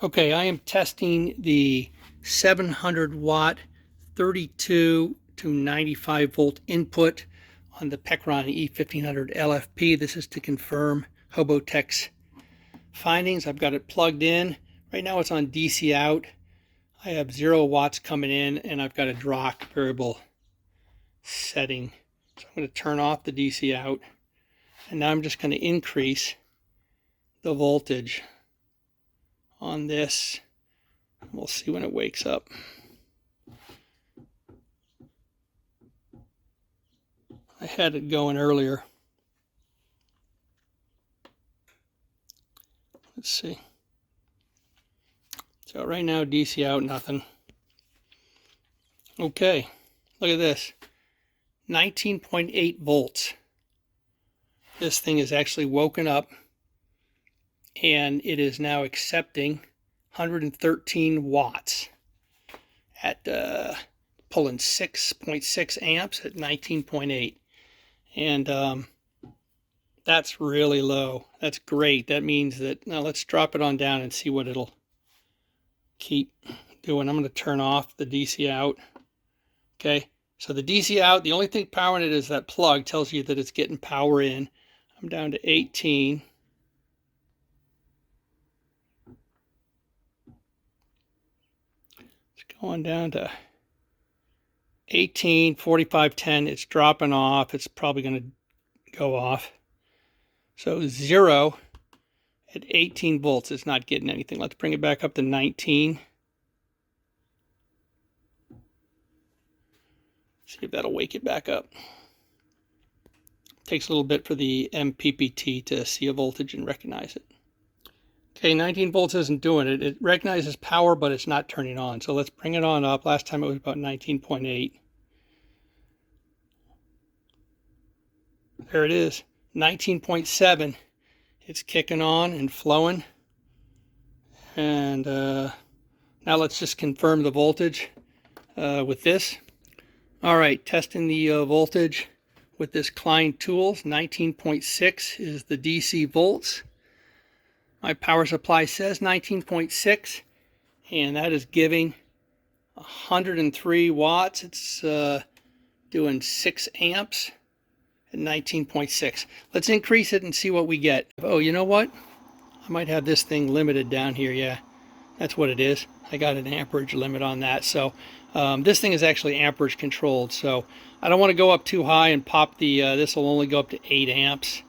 Okay, I am testing the 700 watt 32 to 95 volt input on the Pecron e1500LFP. This is to confirm Hobotech's findings. I've got it plugged in. Right now it's on DC out. I have 0 watts coming in, and I've got a drock variable setting. So I'm going to turn off the DC out, and now I'm just going to increase the voltage on this. We'll see when it wakes up. I had it going earlier. Let's see. So right now DC out, nothing. Okay, look at this. 19.8 volts. This thing is actually woken up, and it is now accepting 113 watts at pulling 6.6 amps at 19.8. And that's really low. That's great. That means that, now let's drop it on down and see what it'll keep doing. I'm going to turn off the DC out. Okay, so the DC out, the only thing powering it is that plug, tells you that it's getting power in. I'm down to 18. It's going down to 18, 45, 10. It's dropping off. It's probably going to go off. So 0 at 18 volts. It's not getting anything. Let's bring it back up to 19. See if that'll wake it back up. Takes a little bit for the MPPT to see a voltage and recognize it. Okay, 19 volts isn't doing it. It recognizes power, but it's not turning on. So let's bring it on up. Last time it was about 19.8. There it is, 19.7. It's kicking on and flowing. And now let's just confirm the voltage with this. All right, testing the voltage with this Klein Tools. 19.6 is the DC volts. My power supply says 19.6, and that is giving 103 watts. It's doing 6 amps at 19.6. Let's increase it and see what we get. Oh, you know what? I might have this thing limited down here. Yeah, that's what it is. I got an amperage limit on that. So this thing is actually amperage controlled. So I don't want to go up too high and pop the, this will only go up to 8 amps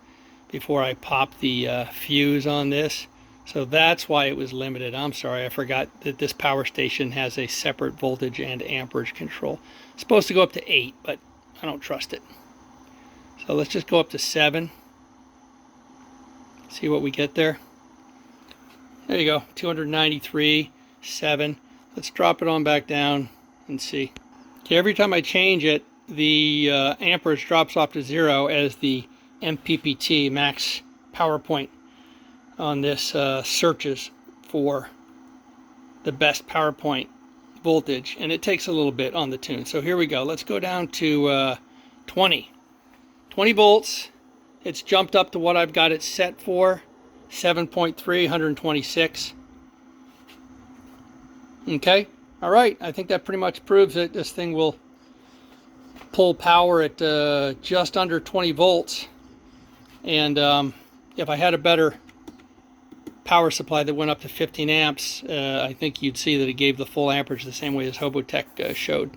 before I pop the fuse on this. So that's why it was limited. I'm sorry, I forgot that this power station has a separate voltage and amperage control. It's supposed to go up to 8, but I don't trust it. So let's just go up to 7. See what we get there. There you go, 293, 7. Let's drop it on back down and see. Okay, every time I change it, the amperage drops off to 0 as the MPPT, max power point, on this searches for the best power point voltage, and it takes a little bit on the tune. So here we go. Let's go down to 20 volts. It's jumped up to what I've got it set for, 7.3, 126. Okay, all right. I think that pretty much proves that this thing will pull power at just under 20 volts. And if I had a better power supply that went up to 15 amps, I think you'd see that it gave the full amperage the same way as Hobotech showed.